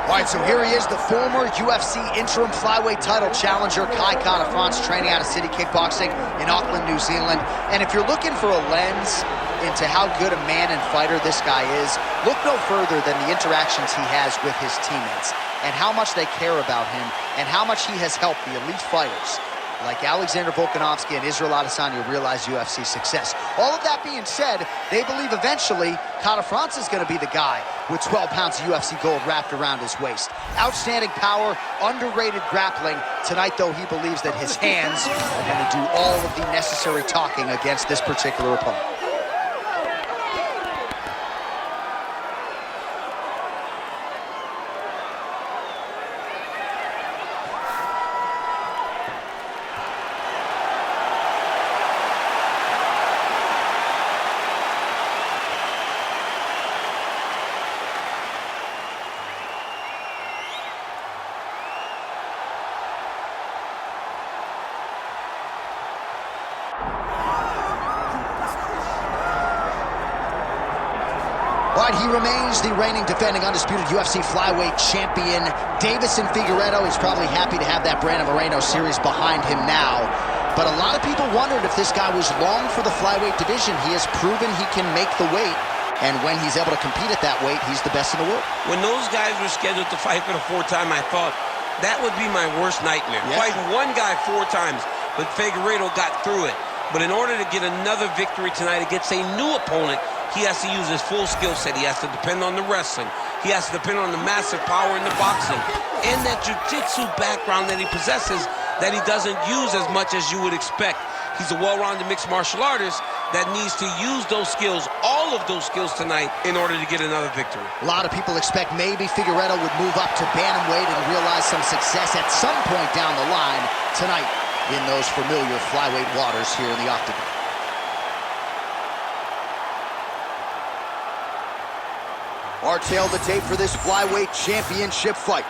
All right, so here he is, the former UFC interim flyweight title challenger, Kai Kara-France, training out of City Kickboxing in Auckland, New Zealand. And if you're looking for a lens into how good a man and fighter this guy is, look no further than the interactions he has with his teammates and how much they care about him and how much he has helped the elite fighters like Alexander Volkanovski and Israel Adesanya realize UFC success. All of that being said, they believe eventually Kara-France is going to be the guy with 12 pounds of UFC gold wrapped around his waist. Outstanding power, underrated grappling. Tonight, though, he believes that his hands are going to do all of the necessary talking against this particular opponent. He remains the reigning, defending, undisputed UFC flyweight champion, Deiveson Figueiredo. He's probably happy to have that Brandon Moreno series behind him now. But a lot of people wondered if this guy was long for the flyweight division. He has proven he can make the weight, and when he's able to compete at that weight, he's the best in the world. When those guys were scheduled to fight for the fourth time, I thought that would be my worst nightmare. Yeah. Fighting one guy 4 times, but Figueiredo got through it. But in order to get another victory tonight against a new opponent, he has to use his full skill set. He has to depend on the wrestling. He has to depend on the massive power in the boxing and that jiu-jitsu background that he possesses that he doesn't use as much as you would expect. He's a well-rounded mixed martial artist that needs to use those skills, all of those skills tonight, in order to get another victory. A lot of people expect maybe Figueiredo would move up to bantamweight and realize some success at some point down the line tonight in those familiar flyweight waters here in the octagon. Our tail the tape for this flyweight championship fight.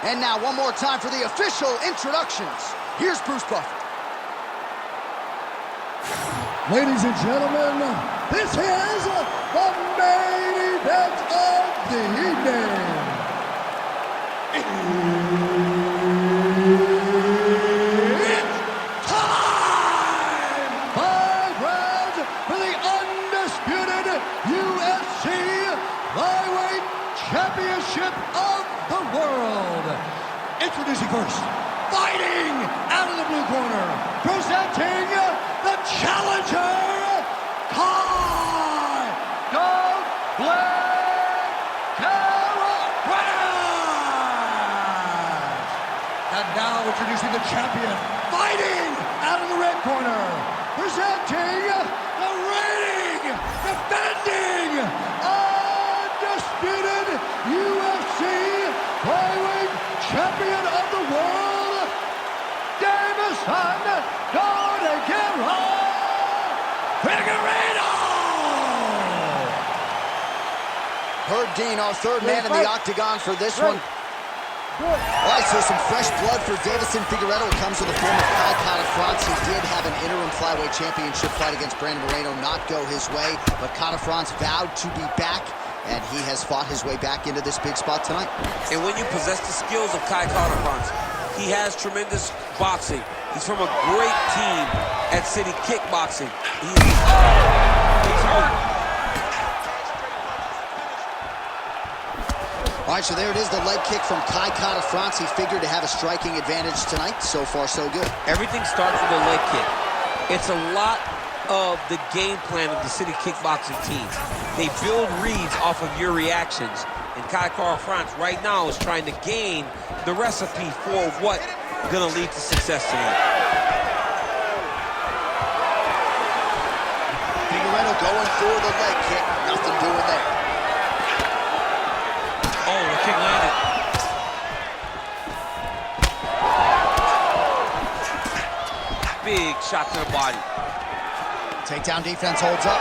And now one more time for the official introductions. Here's Bruce Buffer. Ladies and gentlemen, this is the main event of the evening. It's time! 5 rounds for the undisputed UFC Flyweight Championship of the world. Introducing first, fighting out of the blue corner, presenting the challenger, Kai Kara-France. And now introducing the champion, fighting out of the red corner, presenting the reigning, defending, undisputed UFC Flyweight Champion of the world, Deiveson Figueiredo! Herb Dean, our third man in the octagon for this one. All right, so some fresh blood for Deiveson Figueiredo. It comes to the form of Kai Kara-France. He did have an interim flyweight championship fight against Brandon Moreno not go his way, but Kara-France vowed to be back, and he has fought his way back into this big spot tonight. And when you possess the skills of Kai Kara-France, he has tremendous boxing. He's from a great team at City Kickboxing. He's hurt. All right, so there it is, the leg kick from Kai Kara-France. He figured to have a striking advantage tonight. So far, so good. Everything starts with a leg kick. It's a lot of the game plan of the City Kickboxing team. They build reads off of your reactions. And Kai Kara-France right now is trying to gain the recipe for what gonna lead to success tonight. Figueiredo going for the leg kick. Nothing doing there. Oh, the kick landed. Big shot to the body. Takedown defense holds up.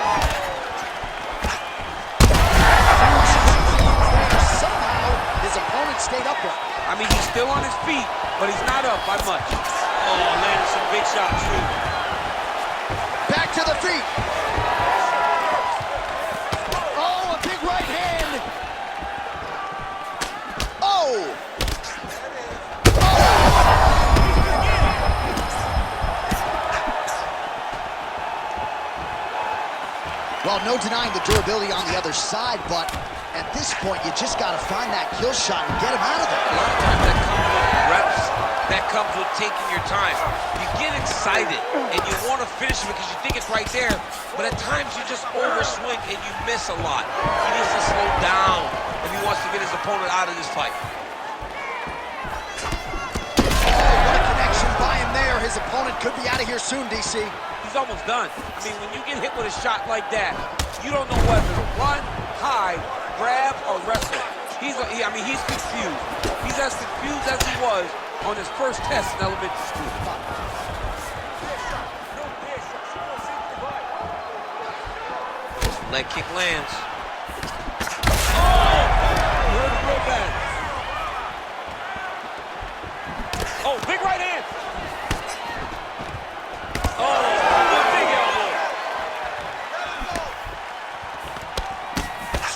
Somehow, his opponent stayed upright. I mean, he's still on his feet, but he's not up by much. Oh, landed some big shots, too. Back to the feet. Oh, a big right hand. Well, no denying the durability on the other side, but at this point, you just got to find that kill shot and get him out of there. A lot of times that comes with reps, that comes with taking your time. You get excited, and you want to finish it because you think it's right there, but at times you just overswing and you miss a lot. He needs to slow down if he wants to get his opponent out of this fight. Oh, what a connection by him there. His opponent could be out of here soon, DC. He's almost done. I mean, when you get hit with a shot like that, you don't know whether to run, hide, grab, or wrestle. He's confused. He's as confused as he was on his first test in elementary school. Leg kick lands. Oh! Hurt him real bad. Oh, big right hand. Oh!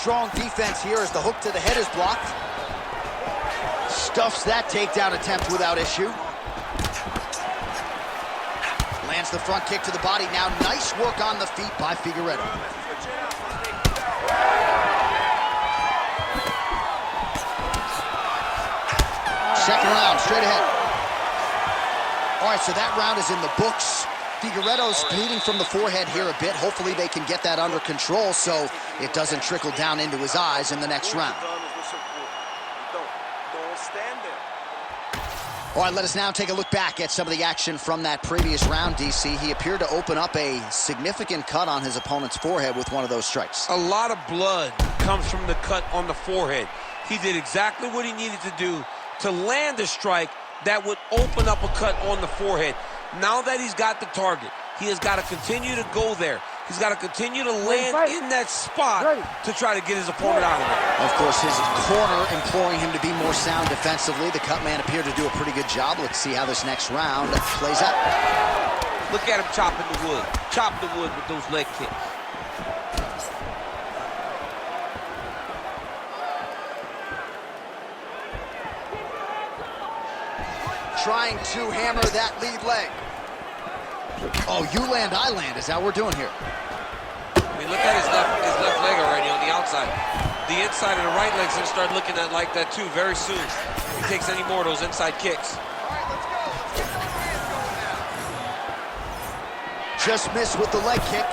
Strong defense here as the hook to the head is blocked. Stuffs that takedown attempt without issue. Lands the front kick to the body. Now nice work on the feet by Figueiredo. Second round, straight ahead. All right, so that round is in the books. Figueiredo's bleeding from the forehead here a bit. Hopefully they can get that under control so it doesn't trickle down into his eyes in the next round. All right, let us now take a look back at some of the action from that previous round, DC. He appeared to open up a significant cut on his opponent's forehead with one of those strikes. A lot of blood comes from the cut on the forehead. He did exactly what he needed to do to land a strike that would open up a cut on the forehead. Now that he's got the target, he has got to continue to go there. He's got to continue to land in that spot to try to get his opponent out of there. Of course, his corner imploring him to be more sound defensively. The cut man appeared to do a pretty good job. Let's see how this next round plays out. Look at him chopping the wood. Chop the wood with those leg kicks. Trying to hammer that lead leg. Oh, you land, I land. Is that what we're doing here? I mean, look at his left leg already on the outside. The inside of the right leg's gonna start looking at like that too very soon. If he takes any more of those inside kicks. Just missed with the leg kick.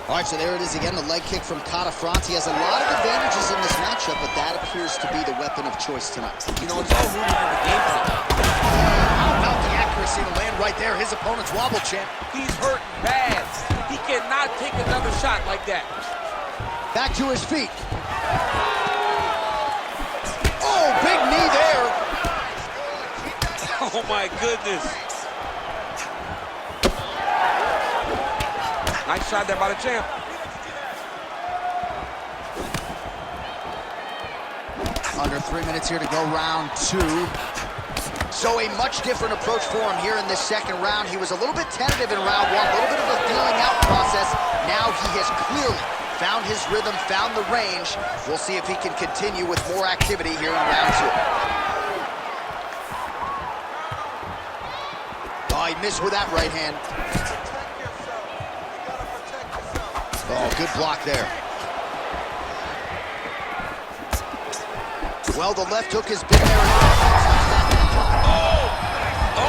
All right, so there it is again, the leg kick from Catafront. He has a lot of advantages in this matchup, but that appears to be the weapon of choice tonight. You know, it's all rooted in the game plan. How about the accuracy to land right there? His opponent's wobble champ. He's hurt bad. He cannot take another shot like that. Back to his feet. Oh, big knee there. Oh, my goodness. Nice shot there by the champ. Under 3 minutes here to go, round two. So a much different approach for him here in this second round. He was a little bit tentative in round one, a little bit of a feeling out process. Now he has clearly found his rhythm, found the range. We'll see if he can continue with more activity here in round two. Oh, he missed with that right hand. Oh, good block there. Well, the left hook has been there. Oh! Oh!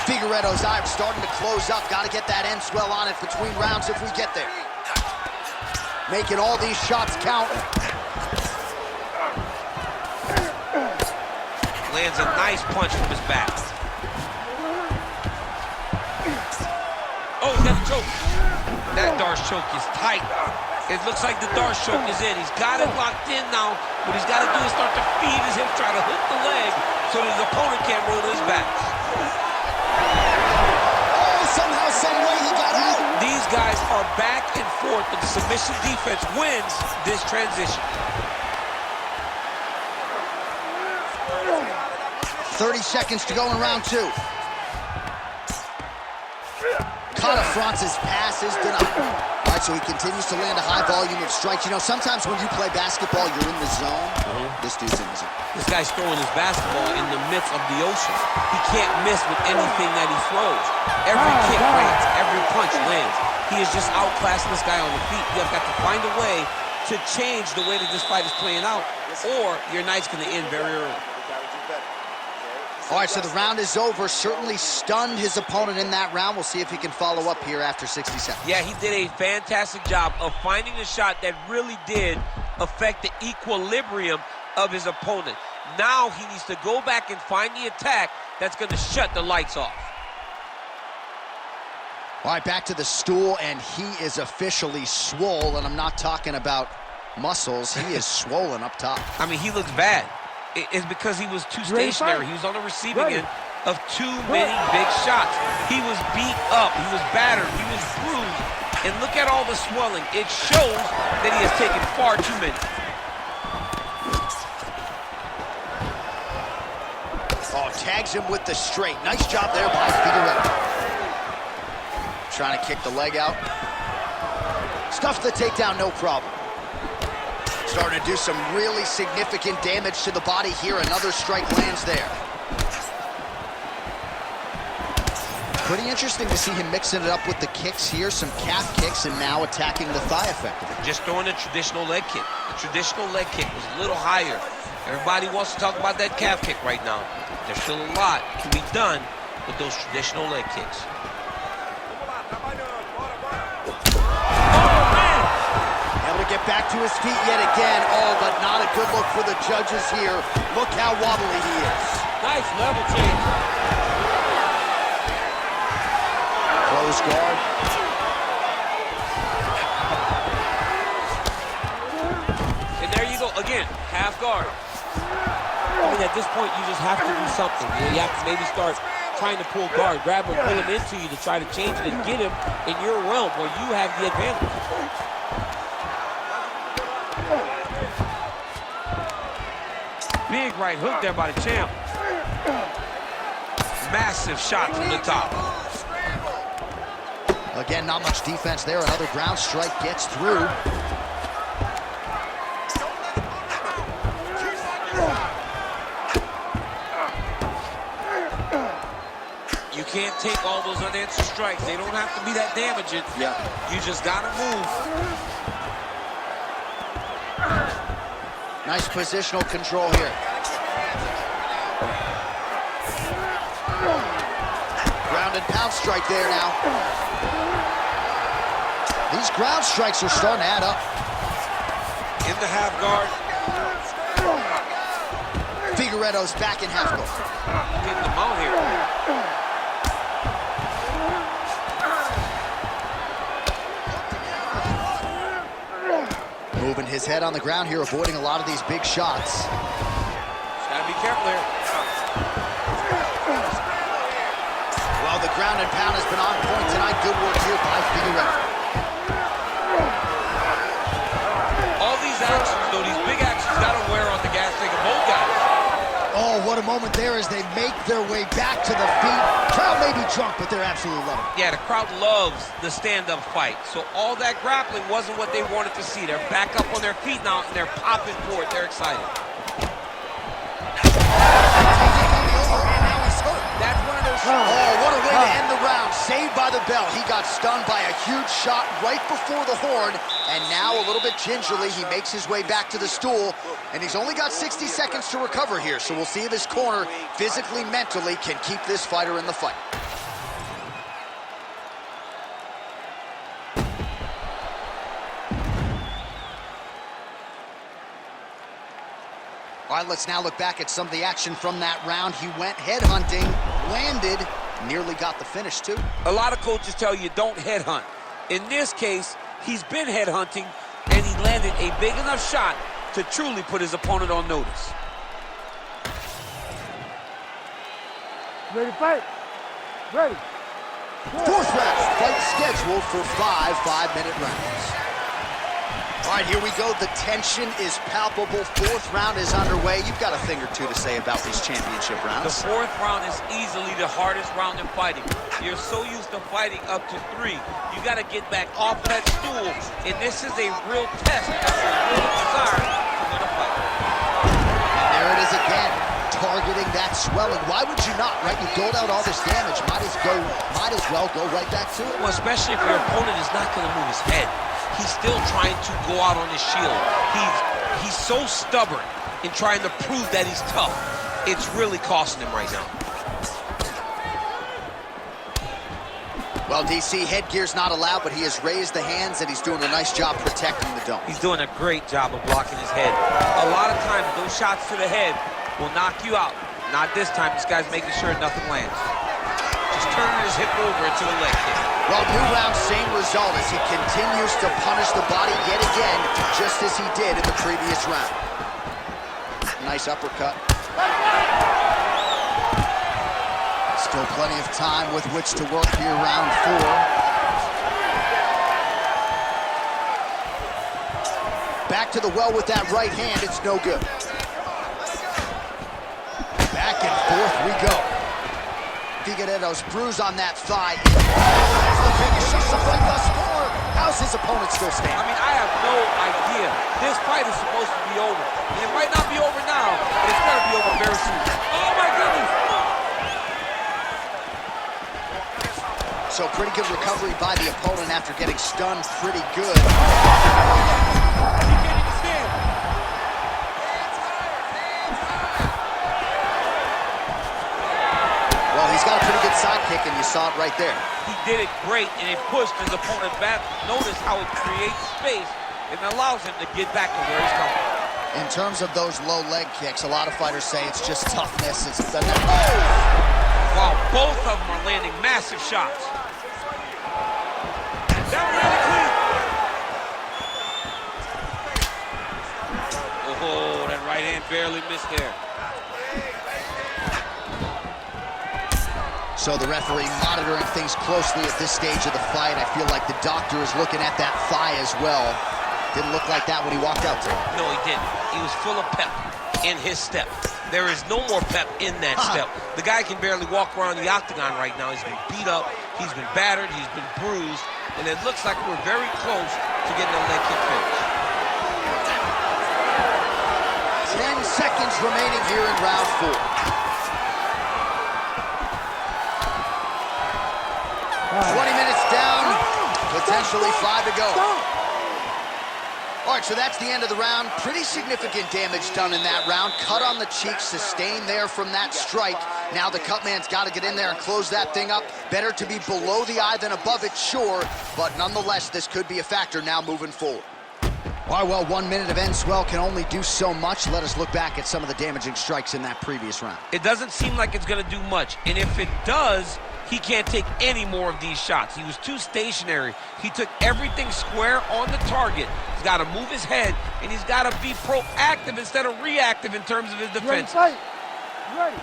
Figueiredo's eye starting to close up. Got to get that end swell on it between rounds if we get there. Making all these shots count. Lands a nice punch from his back. Oh, he's got the choke. That Darce choke is tight. It looks like the Darce choke is in. He's got it locked in now. What he's got to do is start to feed his hip, try to hook the leg so that his opponent can't roll to his back. Oh, somehow, some way he got out. These guys are back and forth, but the submission defense wins this transition. 30 seconds to go in round two. Catafront's pass is denied. All right, right, so he continues to land a high volume of strikes. You know, sometimes when you play basketball, you're in the zone. This dude's in the zone. This guy's throwing his basketball in the midst of the ocean. He can't miss with anything that he throws. Every kick lands, every punch lands. He is just outclassing this guy on the feet. You have got to find a way to change the way that this fight is playing out, or your night's going to end very early. All right, so the round is over. Certainly stunned his opponent in that round. We'll see if he can follow up here after 60 seconds. Yeah, he did a fantastic job of finding a shot that really did affect the equilibrium of his opponent. Now he needs to go back and find the attack that's going to shut the lights off. All right, back to the stool, and he is officially swole, and I'm not talking about muscles. He is swollen up top. I mean, he looks bad. It's because he was too stationary. He was on the receiving end of too many big shots. He was beat up. He was battered. He was bruised. And look at all the swelling. It shows that he has taken far too many. Oh, tags him with the straight. Nice job there by Figueiredo. Trying to kick the leg out. Stuffed the takedown, no problem. Starting to do some really significant damage to the body here. Another strike lands there. Pretty interesting to see him mixing it up with the kicks here. Some calf kicks and now attacking the thigh effectively. Just throwing a traditional leg kick. The traditional leg kick was a little higher. Everybody wants to talk about that calf kick right now. There's still a lot to be done with those traditional leg kicks. Get back to his feet yet again. Oh, but not a good look for the judges here. Look how wobbly he is. Nice level change. Close guard. And there you go. Again, half guard. I mean, at this point, you just have to do something. You have to maybe start trying to pull guard, grab him, pull him into you to try to change it and get him in your realm where you have the advantage. Big right hook there by the champ. Massive shot from the top. Again, not much defense there. Another ground strike gets through. You can't take all those unanswered strikes. They don't have to be that damaging. Yeah. You just gotta move. Nice positional control here. Ground and pound strike there now. These ground strikes are starting to add up. In the half guard. Figueiredo's back in half guard. Getting the mount here. Moving his head on the ground here, avoiding a lot of these big shots. Just gotta be careful here. Well, the ground and pound has been on point tonight. Good work here by Figueiredo. All these actions, though, these big actions, gotta wear on the gas tank of both guys. Oh, what a moment there as they make their way back to the feet. Crowd may be drunk, but they're absolutely loving it. Yeah, the crowd loves the stand-up fight. So all that grappling wasn't what they wanted to see. They're back up on their feet now, and they're popping for it. They're excited. That's one of those shots. Oh, what a way to end the round. Saved by the bell. He got stunned by a huge shot right before the horn. And now, a little bit gingerly, he makes his way back to the stool. And he's only got 60 seconds to recover here. So we'll see if his corner, physically, mentally, can keep this fighter in the fight. All right, let's now look back at some of the action from that round. He went headhunting, landed, nearly got the finish, too. A lot of coaches tell you don't headhunt. In this case, he's been headhunting, and he landed a big enough shot to truly put his opponent on notice. Ready to fight? Ready. Fourth round, fight scheduled for 5 5-minute rounds. All right, here we go. The tension is palpable. Fourth round is underway. You've got a thing or two to say about these championship rounds. The fourth round is easily the hardest round in fighting. You're so used to fighting up to 3. You got to get back off that stool, and this is a real test of your real desire to win a fight. There it is again, targeting that swelling. Why would you not, right? You doled out all this damage. Might as well go right back to it. Well, especially if your opponent is not going to move his head. He's still trying to go out on his shield. He's so stubborn in trying to prove that he's tough. It's really costing him right now. Well, DC, headgear's not allowed, but he has raised the hands, and he's doing a nice job protecting the dome. He's doing a great job of blocking his head. A lot of times, those shots to the head will knock you out. Not this time. This guy's making sure nothing lands. Just turning his hip over into a leg kick. Well, new round, same result as he continues to punish the body yet again, just as he did in the previous round. Nice uppercut. Still plenty of time with which to work here, round 4. Back to the well with that right hand, it's no good. Back and forth we go. Figueiredo's bruise on that thigh. That's the biggest shot of the fight thus far. How's his opponent still standing? I mean, I have no idea. This fight is supposed to be over. And it might not be over now, but it's going to be over very soon. Oh, my goodness! So pretty good recovery by the opponent after getting stunned pretty good. He can't even stand. Well, he's got a pretty good side kick, and you saw it right there. He did it great, and it pushed his opponent back. Notice how it creates space and allows him to get back to where he's coming. In terms of those low leg kicks, a lot of fighters say it's just toughness. It's the Wow, both of them are landing massive shots. Down really clean. Oh, that right hand barely missed there. So the referee monitoring things closely at this stage of the fight. I feel like the doctor is looking at that thigh as well. Didn't look like that when he walked out to him. No, he didn't. He was full of pep in his step. There is no more pep in that step. The guy can barely walk around the octagon right now. He's been beat up, he's been battered, he's been bruised, and it looks like we're very close to getting a leg kick finish. 10 seconds remaining here in round 4. Right. 20 minutes down, potentially 5 to go. All right, so that's the end of the round. Pretty significant damage done in that round. Cut on the cheek, sustained there from that strike. Now the cut man's got to get in there and close that thing up. Better to be below the eye than above it, sure, but nonetheless, this could be a factor now moving forward. All right, well, 1 minute of end swell can only do so much. Let us look back at some of the damaging strikes in that previous round. It doesn't seem like it's going to do much, and if it does, he can't take any more of these shots. He was too stationary. He took everything square on the target. He's got to move his head, and he's got to be proactive instead of reactive in terms of his defense. Ready, fight. Ready.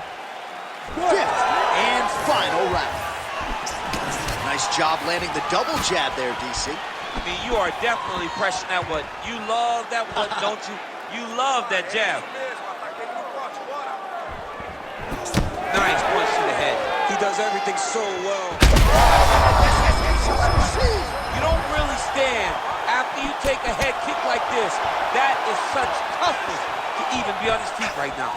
Good. 5th and final round. Nice job landing the double jab there, DC. I mean, you are definitely pressing that one. You love that one, don't you? You love that jab. Nice punch to the head. He does everything so well. You don't really stand after you take a head kick like this. That is such toughness to even be on his feet right now.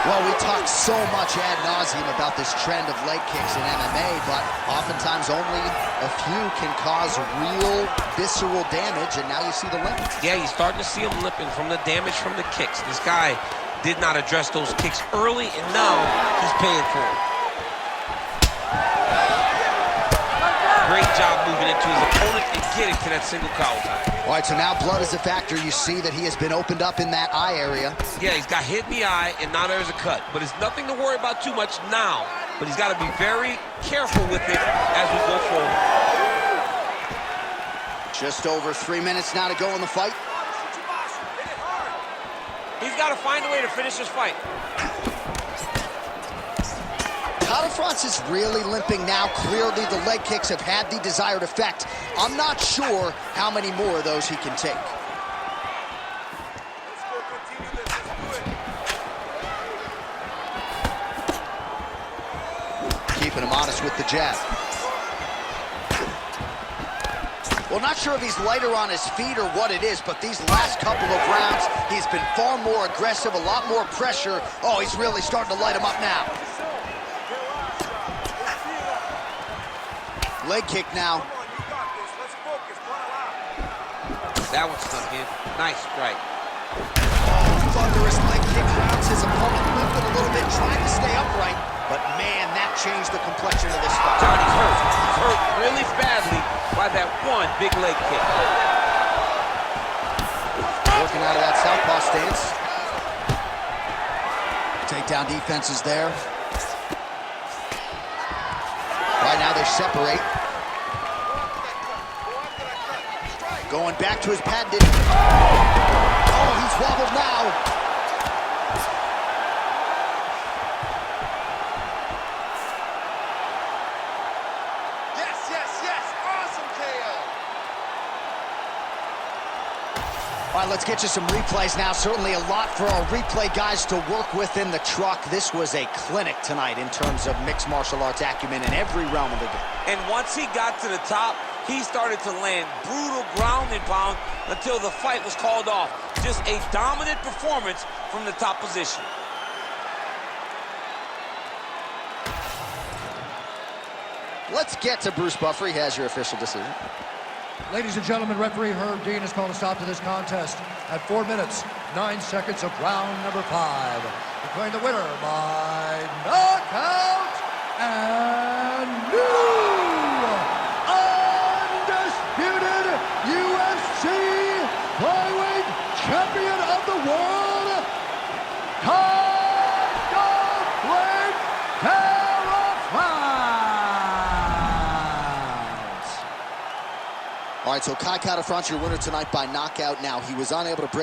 Well, we talk so much ad nauseum about this trend of leg kicks in MMA, but oftentimes only a few can cause real visceral damage, and now you see the limp. Yeah, you're starting to see him limping from the damage from the kicks. This guy did not address those kicks early, and now he's paying for it. Great job moving into his opponent and getting to that single collar tie. All right, so now blood is a factor. You see that he has been opened up in that eye area. Yeah, he's got hit in the eye, and now there's a cut. But it's nothing to worry about too much now. But he's got to be very careful with it as we go forward. Just over 3 minutes now to go in the fight. He's got to find a way to finish this fight. Deiveson is really limping now. Clearly, the leg kicks have had the desired effect. I'm not sure how many more of those he can take. keeping him honest with the jab. Well, not sure if he's lighter on his feet or what it is, but these last couple of rounds, he's been far more aggressive, a lot more pressure. Oh, he's really starting to light him up now. Leg kick now. That one stuck in. Nice strike. Oh, thunderous leg kick rounds his opponent, lifted a little bit, trying to stay upright. But man, that changed the complexion of this fight. Johnny's hurt. He's hurt really badly by that one big leg kick. Working out of that southpaw stance. Takedown defense is there. Right now they separate. Going back to his patented. Oh, he's wobbled now. Yes. Awesome KO. All right, let's get you some replays now. Certainly a lot for our replay guys to work with in the truck. This was a clinic tonight in terms of mixed martial arts acumen in every realm of the game. And once he got to the top, he started to land brutal ground and pound until the fight was called off. Just a dominant performance from the top position. Let's get to Bruce Buffer. He has your official decision. Ladies and gentlemen, referee Herb Dean has called a stop to this contest at 4 minutes, 9 seconds of round number 5. Declaring the winner by knockout and new undisputed UFC flyweight champion of the world, All right, so Kai Kara-France, your winner tonight by knockout. Now, he was unable to break